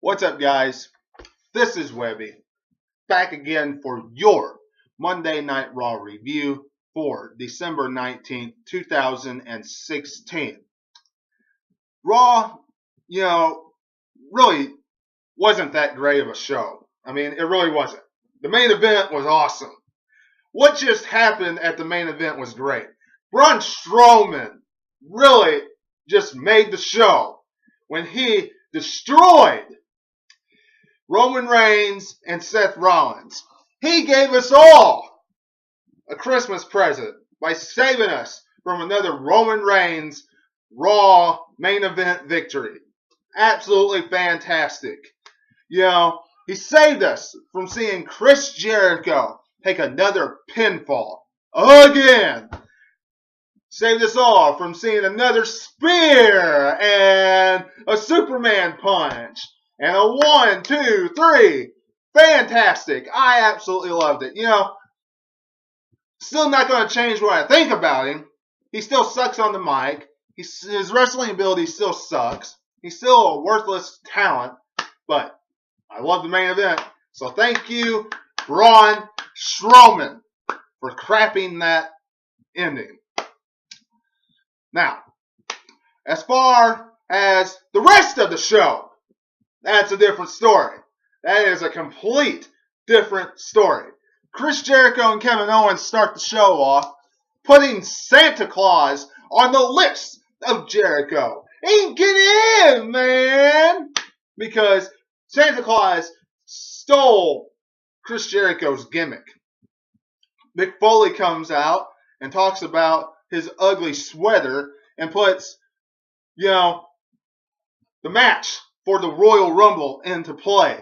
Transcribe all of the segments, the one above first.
What's up, guys? This is Webby, back again for your Monday Night Raw review for December 19th, 2016. Raw, really wasn't that great of a show. I mean, it really wasn't. The main event was awesome. What just happened at the main event was great. Braun Strowman really just made the show when he destroyed Roman Reigns and Seth Rollins. He gave us all a Christmas present by saving us from another Roman Reigns Raw main event victory. Absolutely fantastic. He saved us from seeing Chris Jericho take another pinfall again. Saved us all from seeing another spear and a Superman punch. And a 1, 2, 3. Fantastic. I absolutely loved it. Still not going to change what I think about him. He still sucks on the mic. His wrestling ability still sucks. He's still a worthless talent. But I love the main event. So thank you, Braun Strowman, for crapping that ending. Now, as far as the rest of the show, that's a different story. That is a complete different story. Chris Jericho and Kevin Owens start the show off putting Santa Claus on the lips of Jericho. Ain't get in, man! Because Santa Claus stole Chris Jericho's gimmick. Mick Foley comes out and talks about his ugly sweater and puts, the match for the Royal Rumble into play.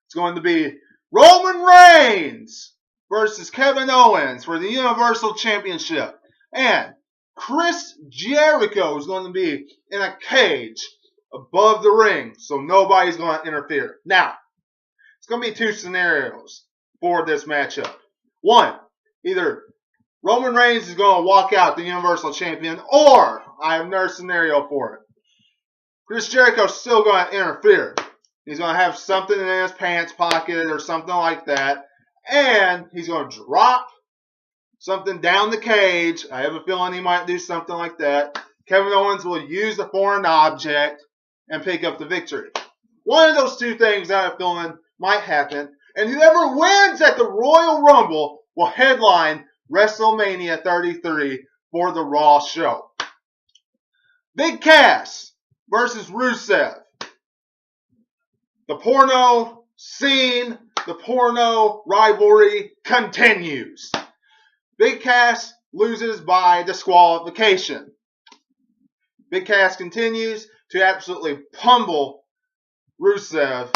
It's going to be Roman Reigns versus Kevin Owens for the Universal Championship. And Chris Jericho is going to be in a cage above the ring, so nobody's going to interfere. Now, it's going to be two scenarios for this matchup. One, either Roman Reigns is going to walk out the Universal Champion, or I have another scenario for it. Chris Jericho's still going to interfere. He's going to have something in his pants pocket or something like that. And he's going to drop something down the cage. I have a feeling he might do something like that. Kevin Owens will use the foreign object and pick up the victory. One of those two things I have a feeling might happen. And whoever wins at the Royal Rumble will headline WrestleMania 33 for the Raw show. Big Cass versus Rusev. The porno scene, the porno rivalry continues. Big Cass loses by disqualification. Big Cass continues to absolutely pummel Rusev.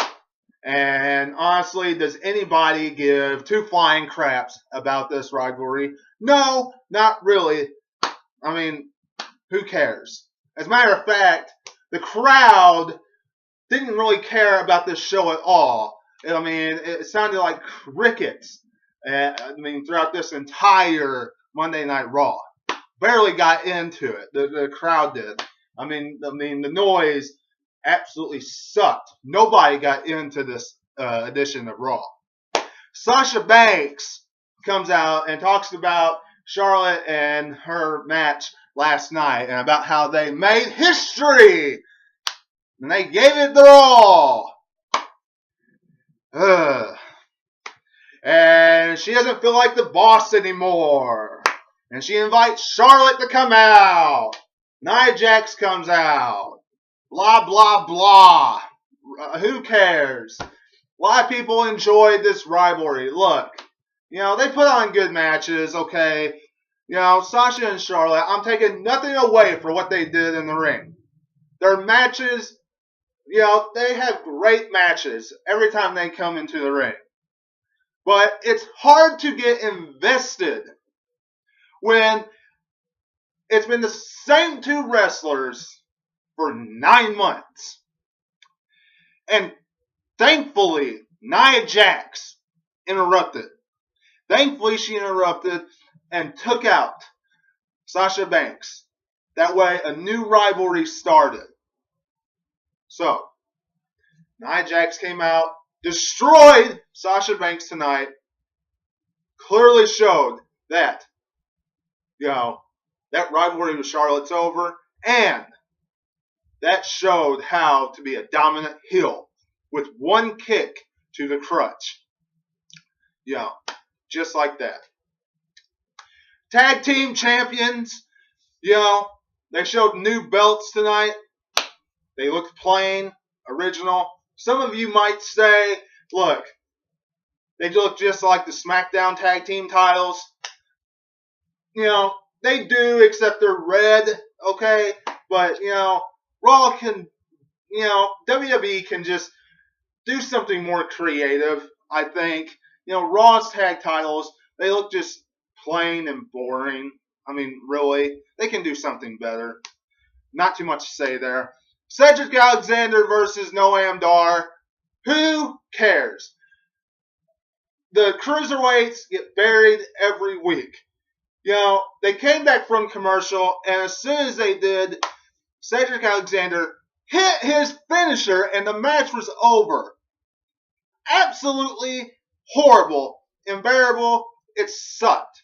And honestly, does anybody give two flying craps about this rivalry? No, not really. I mean, who cares? As a matter of fact, the crowd didn't really care about this show at all. I mean, it sounded like crickets. Throughout this entire Monday Night Raw, barely got into it. The crowd did. The noise absolutely sucked. Nobody got into this edition of Raw. Sasha Banks comes out and talks about Charlotte and her match last night and about how they made history and they gave it their all. And she doesn't feel like the boss anymore. And she invites Charlotte to come out. Nia Jax comes out. Blah, blah, blah. Who cares? A lot of people enjoyed this rivalry. Look, they put on good matches, okay? Sasha and Charlotte, I'm taking nothing away for what they did in the ring. Their matches, they have great matches every time they come into the ring. But it's hard to get invested when it's been the same two wrestlers for 9 months. And thankfully, Nia Jax interrupted. Thankfully, she interrupted and took out Sasha Banks. That way, a new rivalry started. So, Nia Jax came out, destroyed Sasha Banks tonight. Clearly showed that, that rivalry with Charlotte's over, and that showed how to be a dominant heel with one kick to the crutch. Just like that. Tag team champions, they showed new belts tonight. They looked plain, original. Some of you might say, look, they look just like the SmackDown tag team titles. They do, except they're red, okay? But, Raw can, WWE can just do something more creative, I think. Raw's tag titles, they look just plain and boring. I mean, really, they can do something better. Not too much to say there. Cedric Alexander versus Noam Dar. Who cares? The cruiserweights get buried every week. They came back from commercial, and as soon as they did, Cedric Alexander hit his finisher, and the match was over. Absolutely horrible, unbearable. It sucked.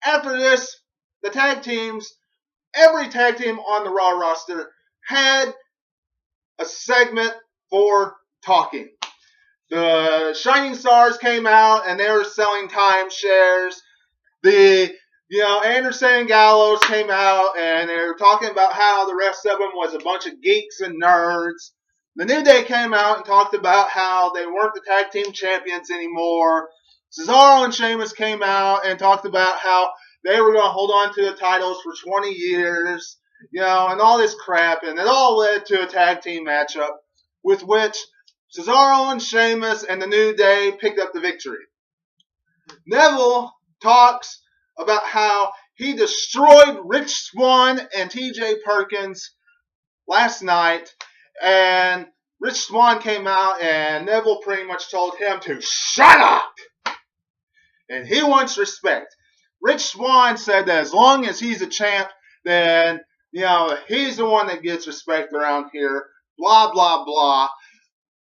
After this, the tag teams, every tag team on the Raw roster had a segment for talking. The Shining Stars came out and they were selling timeshares. Anderson and Gallows came out and they were talking about how the rest of them was a bunch of geeks and nerds. The New Day came out and talked about how they weren't the tag team champions anymore. Cesaro and Sheamus came out and talked about how they were going to hold on to the titles for 20 years, and all this crap. And it all led to a tag team matchup with which Cesaro and Sheamus and the New Day picked up the victory. Neville talks about how he destroyed Rich Swann and TJ Perkins last night. And Rich Swann came out and Neville pretty much told him to shut up. And he wants respect. Rich Swann said that as long as he's a champ, then, he's the one that gets respect around here. Blah, blah, blah.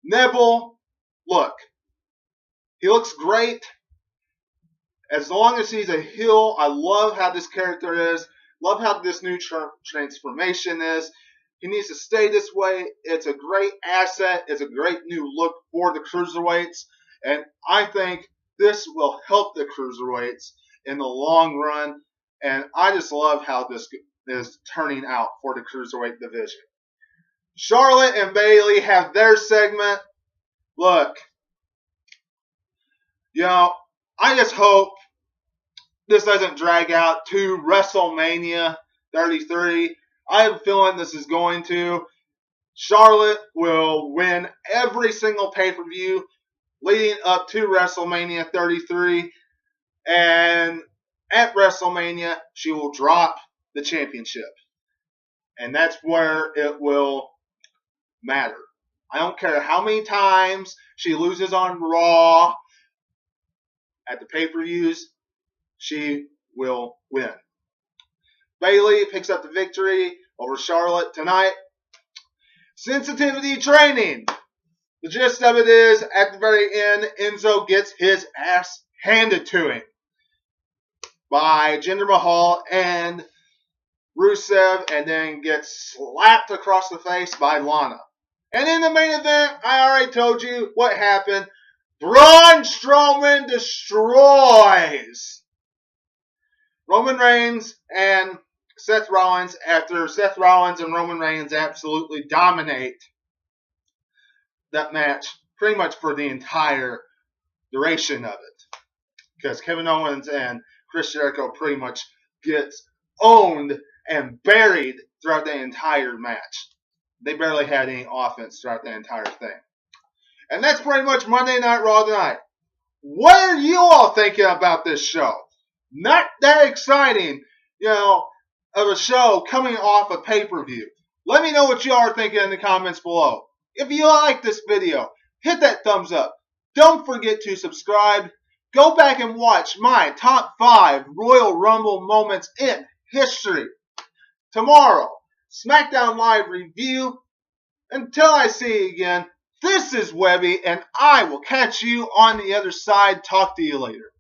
Neville, look, he looks great. As long as he's a heel, I love how this character is. Love how this new transformation is. He needs to stay this way. It's a great asset. It's a great new look for the cruiserweights. And I think this will help the cruiserweights in the long run. And I just love how this is turning out for the cruiserweight division. Charlotte and Bayley have their segment. Look, I just hope this doesn't drag out to WrestleMania 33. I have a feeling this is going to. Charlotte will win every single pay-per-view leading up to WrestleMania 33. And at WrestleMania, she will drop the championship. And that's where it will matter. I don't care how many times she loses on Raw. At the pay-per-views, she will win. Bayley picks up the victory over Charlotte tonight. Sensitivity training. The gist of it is, at the very end, Enzo gets his ass handed to him by Jinder Mahal and Rusev, and then gets slapped across the face by Lana. And in the main event, I already told you what happened. Braun Strowman destroys Roman Reigns and Seth Rollins after Seth Rollins and Roman Reigns absolutely dominate that match pretty much for the entire duration of it. Because Kevin Owens and Chris Jericho pretty much gets owned and buried throughout the entire match. They barely had any offense throughout the entire thing. And that's pretty much Monday Night Raw tonight. What are you all thinking about this show? Not that exciting, of a show coming off a pay-per-view. Let me know what you are thinking in the comments below. If you like this video, hit that thumbs up. Don't forget to subscribe. Go back and watch my top 5 Royal Rumble moments in history. Tomorrow, SmackDown Live review. Until I see you again, This is Webby, and I will catch you on the other side. Talk to you later.